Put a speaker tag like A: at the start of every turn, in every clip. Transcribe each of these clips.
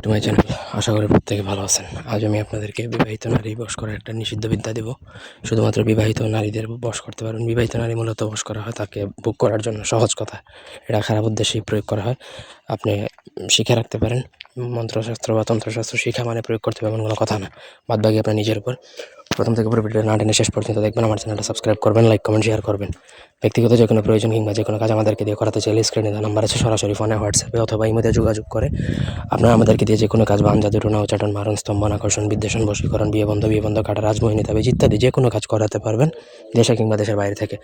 A: To my channel. আশা করি প্রত্যেকে ভালো আছেন। আজ আমি আপনাদেরকে বিবাহিত নারী বশ করার একটা নিষিদ্ধ বিদ্যা দেব। শুধুমাত্র বিবাহিত নারীদের বশ করতে পারবেন। বিবাহিত নারী মূলত বশ করা হয় তাকে বুক করার জন্য। সহজ কথা, এটা খারাপ উদ্দেশ্যেই প্রয়োগ করা হয়। আপনি শিখে রাখতে পারেন। মন্ত্রশাস্ত্র বা তন্ত্রশাস্ত্র শিখা মানে প্রয়োগ করতে পারবেন কোনো কথা না। বাদবাকি আপনার নিজের উপর। প্রথম থেকে পুরো ভিডিও না টেনে শেষ পর্যন্ত দেখবেন। আমার চ্যানেলটা সাবস্ক্রাইব করবেন, লাইক কমেন্ট শেয়ার করবেন। ব্যক্তিগত যে কোনো প্রয়োজন কিংবা যে কোনো কাজ আমাদেরকে দিয়ে করাতে চাইলে স্ক্রিনে দেওয়া নাম্বার আছে, সরাসরি ফোনে, হোয়াটসঅ্যাপে অথবা ইমোতে যোগাযোগ করে আপনারা আমাদেরকে দিয়ে যে কোনো কাজ, বান জাদু, টোনা উচ্চাটন, মারণ, স্তম্ভন, আকর্ষণ, বিদ্বেষণ, বশীকরণ, বিয়ে বন্ধ কাটা, রাজমোহিনী, তাবিজ ইত্যাদি যে কোনো কাজ করাতে পারবেন দেশে কিংবা দেশের বাইরে থেকে।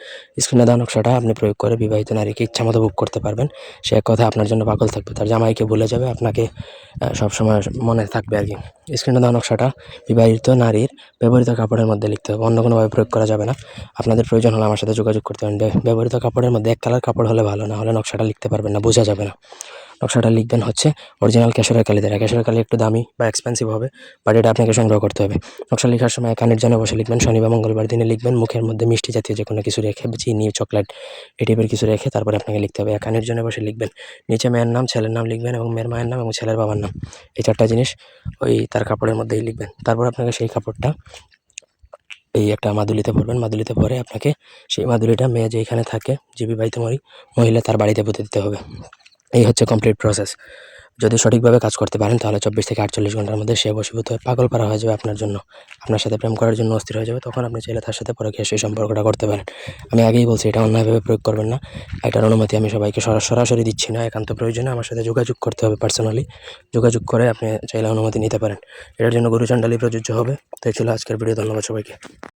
A: স্ক্রিনে দেওয়া নকশাটা আপনি প্রয়োগ করে বিবাহিত নারীকে ইচ্ছামতো বুক করতে পারবেন। সে এক কথা আপনার জন্য পাগল থাকবে, তার জামাইকে ভুলে যাবে, আপনাকে সবসময় মনে থাকবে আর কি। স্ক্রিনে দেওয়া নকশাটা বিবাহিত নারীর ব্যবহৃত কাপড়ের মধ্যে লিখতে হবে, অন্য কোনোভাবে প্রয়োগ করা যাবে না। আপনাদের প্রয়োজন হলে আমার সাথে যোগাযোগ করতে পারেন। ব্যবহৃত কাপড়ের মধ্যে এক কালার কাপড় হলে ভালো, না হলে নকশাটা লিখতে পারবেন না, বোঝা যাবে না। নকশাটা লিখবেন হচ্ছে অরিজিনাল কেশরের কালি দ্বারা। কেশরের কালি একটু দামি বা এক্সপেন্সিভ হবে, বাট এটা আপনাকে সংগ্রহ করতে হবে। নকশা লেখার সময় কানের জন্য বসে লিখবেন। শনি বা মঙ্গলবার দিনে লিখবেন। মুখের মধ্যে মিষ্টি জাতীয় যে কোনো কিছু রেখে, চিনি, চকলেট এই টাইপের কিছু রেখে তারপরে আপনাকে লিখতে হবে। কানের জন্য বসে লিখবেন। নিচে মেয়ের নাম, ছেলের নাম লিখবেন এবং মেয়ের মায়ের নাম এবং ছেলের বাবার নাম। এই চারটা জিনিস ওই তার কাপড়ের মধ্যেই লিখবেন। তারপর আপনাকে সেই কাপড়টা এই একটা মাদুলিতে ভরবেন। মাদুলিতে ভরে আপনাকে সেই মাদুলিটা মেয়ে যেখানে থাকে, যে বিবাহিত মহিলা, তার বাড়িতে পুঁতে দিতে হবে। এই হচ্ছে কমপ্লিট প্রসেস। যদি সঠিকভাবে কাজ করতে পারেন তাহলে 24 থেকে 48 ঘন্টার মধ্যে সে বশীভূত হয়ে পাগল পারা হয়ে যাবে আপনার জন্য, আপনার সাথে প্রেম করার জন্য অস্থির হয়ে যাবে। তখন আপনি চাইলে তার সাথে পরকীয়া সেই সম্পর্কটা করতে পারেন। আমি আগেই বলছি, এটা অন্যায়ভাবে প্রয়োগ করবেন না। এটার অনুমতি আমি সবাইকে সরাসরি দিচ্ছি না। একান্ত প্রয়োজনে আমার সাথে যোগাযোগ করতে হবে, পার্সোনালি যোগাযোগ করে আপনি চাইলে অনুমতি নিতে পারেন। এটার জন্য গুরুচণ্ডালী প্রযোজ্য হবে। তো এই ছিল আজকের ভিডিও। ধন্যবাদ সবাইকে।